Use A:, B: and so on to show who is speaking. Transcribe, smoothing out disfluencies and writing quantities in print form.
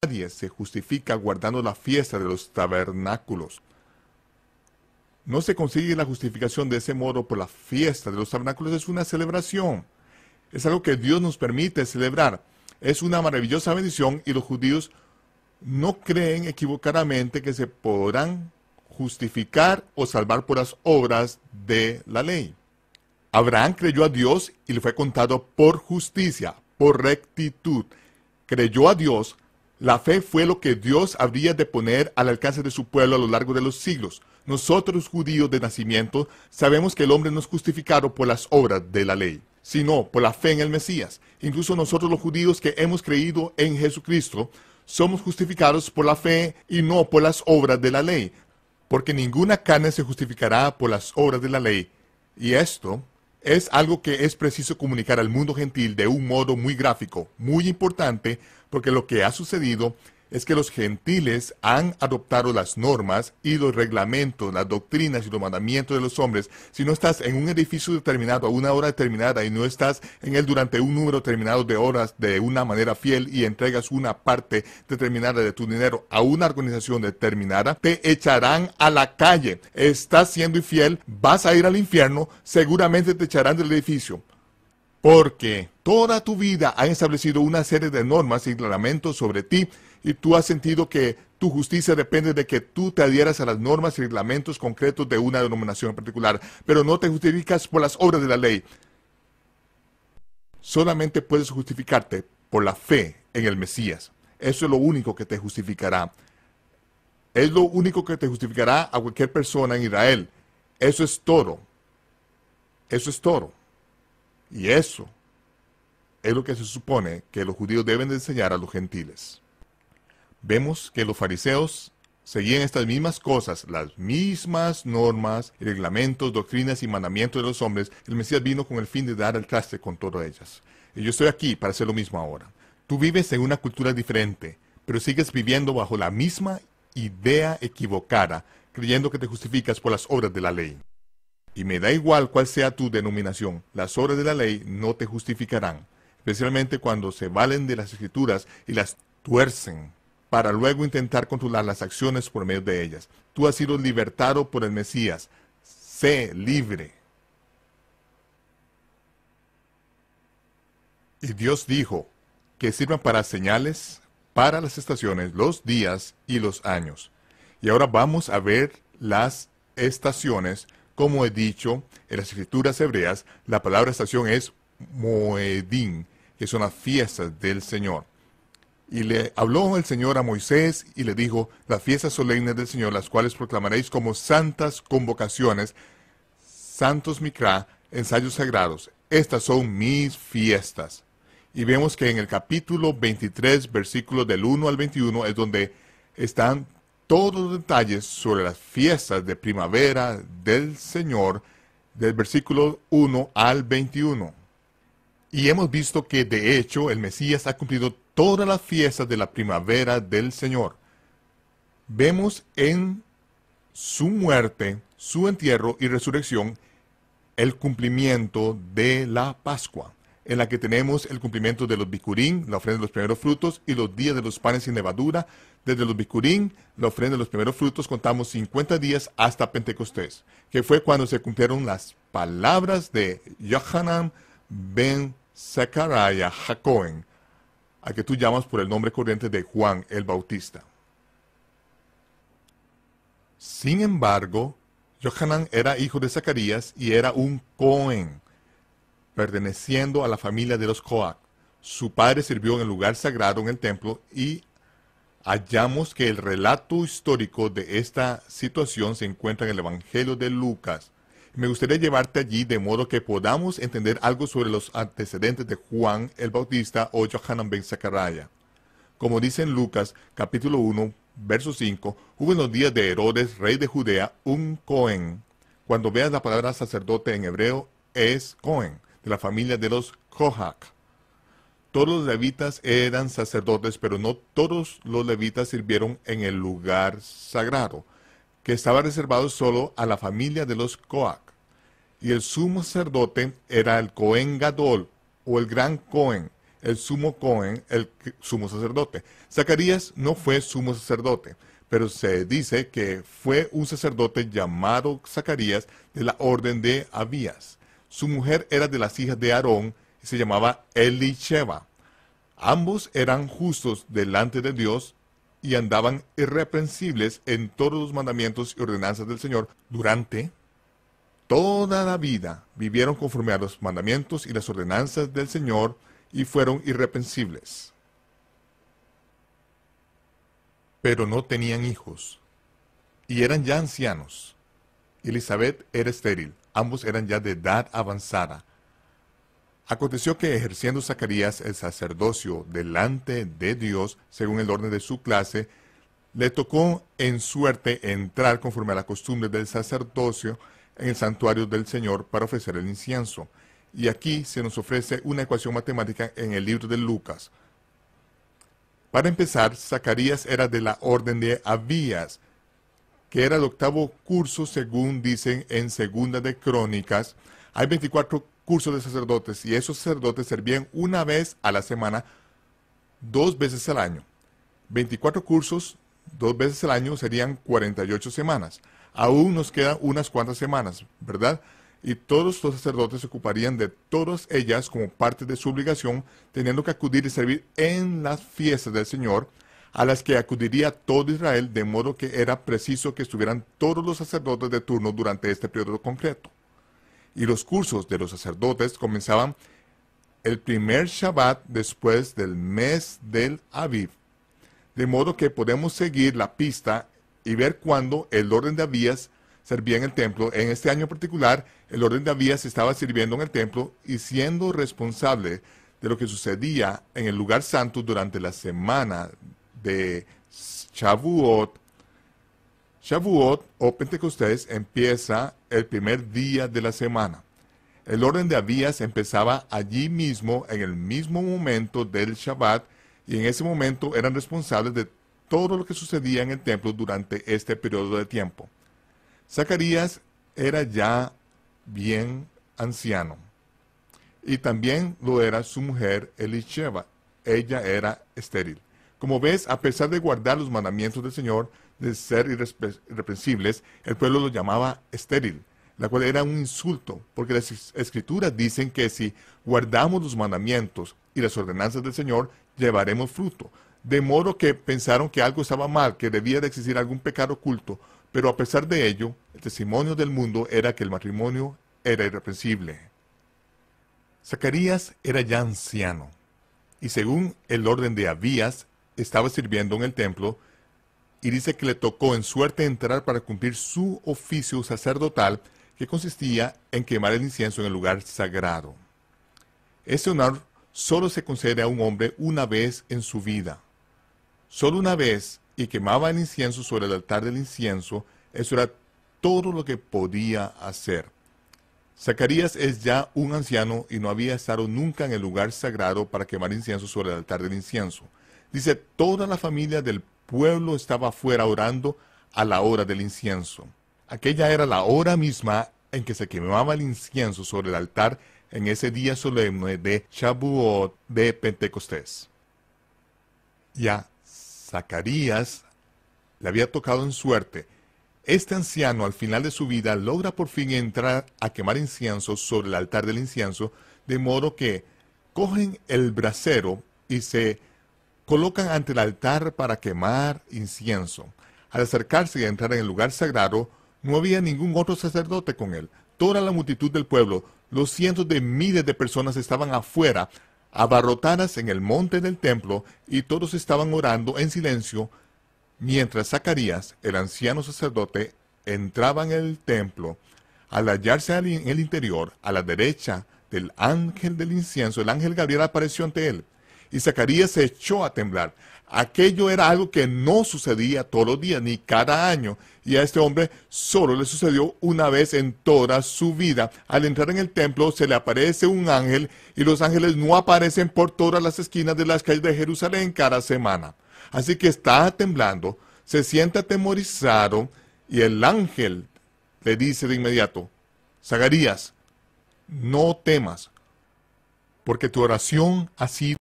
A: Nadie se justifica guardando la fiesta de los tabernáculos. No se consigue la justificación de ese modo por la fiesta de los tabernáculos. Es una celebración. Es algo que Dios nos permite celebrar. Es una maravillosa bendición y los judíos no creen equivocadamente que se podrán justificar o salvar por las obras de la ley. Abraham creyó a Dios y le fue contado por justicia, por rectitud. Creyó a Dios. La fe fue lo que Dios habría de poner al alcance de su pueblo a lo largo de los siglos. Nosotros, judíos de nacimiento, sabemos que el hombre no es justificado por las obras de la ley, sino por la fe en el Mesías. Incluso nosotros los judíos que hemos creído en Jesucristo, somos justificados por la fe y no por las obras de la ley, porque ninguna carne se justificará por las obras de la ley. Y esto es algo que es preciso comunicar al mundo gentil de un modo muy gráfico, muy importante, porque lo que ha sucedido es que los gentiles han adoptado las normas y los reglamentos, las doctrinas y los mandamientos de los hombres. Si no estás en un edificio determinado a una hora determinada y no estás en él durante un número determinado de horas de una manera fiel y entregas una parte determinada de tu dinero a una organización determinada, te echarán a la calle. Estás siendo infiel, vas a ir al infierno, seguramente te echarán del edificio. Porque toda tu vida han establecido una serie de normas y reglamentos sobre ti y tú has sentido que tu justicia depende de que tú te adhieras a las normas y reglamentos concretos de una denominación en particular, pero no te justificas por las obras de la ley. Solamente puedes justificarte por la fe en el Mesías. Eso es lo único que te justificará. Es lo único que te justificará a cualquier persona en Israel. Eso es todo. Eso es todo. Y eso es lo que se supone que los judíos deben de enseñar a los gentiles. Vemos que los fariseos seguían estas mismas cosas, las mismas normas, reglamentos, doctrinas y mandamientos de los hombres. El Mesías vino con el fin de dar el traste con todas ellas. Y yo estoy aquí para hacer lo mismo ahora. Tú vives en una cultura diferente, pero sigues viviendo bajo la misma idea equivocada, creyendo que te justificas por las obras de la ley. Y me da igual cuál sea tu denominación, las obras de la ley no te justificarán, especialmente cuando se valen de las escrituras y las tuercen para luego intentar controlar las acciones por medio de ellas. Tú has sido libertado por el Mesías. Sé libre. Y Dios dijo que sirvan para señales, para las estaciones, los días y los años. Y ahora vamos a ver las estaciones. Como he dicho, en las escrituras hebreas, la palabra estación es Moedim, que son las fiestas del Señor. Y le habló el Señor a Moisés y le dijo, las fiestas solemnes del Señor, las cuales proclamaréis como santas convocaciones, santos mikra, ensayos sagrados. Estas son mis fiestas. Y vemos que en el capítulo 23, versículos del 1 al 21, es donde están todos los detalles sobre las fiestas de primavera del Señor, del versículo 1 al 21. Y hemos visto que de hecho el Mesías ha cumplido todas las fiestas de la primavera del Señor. Vemos en su muerte, su entierro y resurrección el cumplimiento de la Pascua, en la que tenemos el cumplimiento de los bicurín, la ofrenda de los primeros frutos, y los días de los panes sin levadura. Desde los bicurín, la ofrenda de los primeros frutos, contamos 50 días hasta Pentecostés, que fue cuando se cumplieron las palabras de Yohanan ben Zacarías Jacoen, a que tú llamas por el nombre corriente de Juan el Bautista. Sin embargo, Yohanan era hijo de Zacarías y era un Cohen, perteneciendo a la familia de los Coat. Su padre sirvió en el lugar sagrado en el templo y hallamos que el relato histórico de esta situación se encuentra en el Evangelio de Lucas. Me gustaría llevarte allí de modo que podamos entender algo sobre los antecedentes de Juan el Bautista o Yohanan ben Zacarías. Como dice en Lucas, capítulo 1, verso 5, hubo en los días de Herodes, rey de Judea, un Cohen. Cuando veas la palabra sacerdote en hebreo, es Cohen, de la familia de los Kohath. Todos los levitas eran sacerdotes, pero no todos los levitas sirvieron en el lugar sagrado, que estaba reservado solo a la familia de los Kohath. Y el sumo sacerdote era el Cohen Gadol, o el gran Cohen, el sumo Cohen, el sumo sacerdote. Zacarías no fue sumo sacerdote, pero se dice que fue un sacerdote llamado Zacarías de la orden de Abías. Su mujer era de las hijas de Aarón y se llamaba Elisheba. Ambos eran justos delante de Dios y andaban irreprensibles en todos los mandamientos y ordenanzas del Señor durante toda la vida. Vivieron conforme a los mandamientos y las ordenanzas del Señor y fueron irreprensibles. Pero no tenían hijos y eran ya ancianos. Elizabeth era estéril, ambos eran ya de edad avanzada. Aconteció que ejerciendo Zacarías el sacerdocio delante de Dios, según el orden de su clase, le tocó en suerte entrar conforme a la costumbre del sacerdocio en el santuario del Señor para ofrecer el incienso. Y aquí se nos ofrece una ecuación matemática en el libro de Lucas. Para empezar, Zacarías era de la orden de Abías, que era el octavo curso según dicen en Segunda de Crónicas. Hay 24 cursos de sacerdotes y esos sacerdotes servían una vez a la semana, 2 veces al año. 24 cursos, 2 veces al año serían 48 semanas. Aún nos quedan unas cuantas semanas, ¿verdad? Y todos los sacerdotes se ocuparían de todas ellas como parte de su obligación, teniendo que acudir y servir en las fiestas del Señor, a las que acudiría todo Israel, de modo que era preciso que estuvieran todos los sacerdotes de turno durante este periodo concreto. Y los cursos de los sacerdotes comenzaban el primer Shabbat después del mes del Aviv, de modo que podemos seguir la pista y ver cuándo el orden de Abías servía en el templo. En este año particular, el orden de Abías estaba sirviendo en el templo y siendo responsable de lo que sucedía en el lugar santo durante la semana de Shavuot. Shavuot o Pentecostés empieza el primer día de la semana. El orden de Abías empezaba allí mismo, en el mismo momento del Shabbat, y en ese momento eran responsables de todo lo que sucedía en el templo durante este periodo de tiempo. Zacarías era ya bien anciano, y también lo era su mujer Elisheba. Ella era estéril. Como ves, a pesar de guardar los mandamientos del Señor, de ser irreprensibles, el pueblo lo llamaba estéril, la cual era un insulto, porque las escrituras dicen que si guardamos los mandamientos y las ordenanzas del Señor, llevaremos fruto. De modo que pensaron que algo estaba mal, que debía de existir algún pecado oculto, pero a pesar de ello, el testimonio del mundo era que el matrimonio era irreprensible. Zacarías era ya anciano, y según el orden de Abías, estaba sirviendo en el templo, y dice que le tocó en suerte entrar para cumplir su oficio sacerdotal, que consistía en quemar el incienso en el lugar sagrado. Este honor solo se concede a un hombre una vez en su vida. Solo una vez, y quemaba el incienso sobre el altar del incienso. Eso era todo lo que podía hacer. Zacarías es ya un anciano y no había estado nunca en el lugar sagrado para quemar incienso sobre el altar del incienso. Dice, toda la familia del pueblo estaba afuera orando a la hora del incienso. Aquella era la hora misma en que se quemaba el incienso sobre el altar en ese día solemne de Shavuot de Pentecostés. Ya Zacarías le había tocado en suerte. Este anciano al final de su vida logra por fin entrar a quemar incienso sobre el altar del incienso, de modo que cogen el brasero y se colocan ante el altar para quemar incienso. Al acercarse y entrar en el lugar sagrado, no había ningún otro sacerdote con él. Toda la multitud del pueblo, los cientos de miles de personas estaban afuera, abarrotadas en el monte del templo, y todos estaban orando en silencio, mientras Zacarías, el anciano sacerdote, entraba en el templo. Al hallarse en el interior, a la derecha del ángel del incienso, el ángel Gabriel apareció ante él, y Zacarías se echó a temblar. Aquello era algo que no sucedía todos los días, ni cada año, y a este hombre solo le sucedió una vez en toda su vida. Al entrar en el templo se le aparece un ángel, y los ángeles no aparecen por todas las esquinas de las calles de Jerusalén cada semana. Así que está temblando, se siente atemorizado, y el ángel le dice de inmediato, Zacarías, no temas, porque tu oración ha sido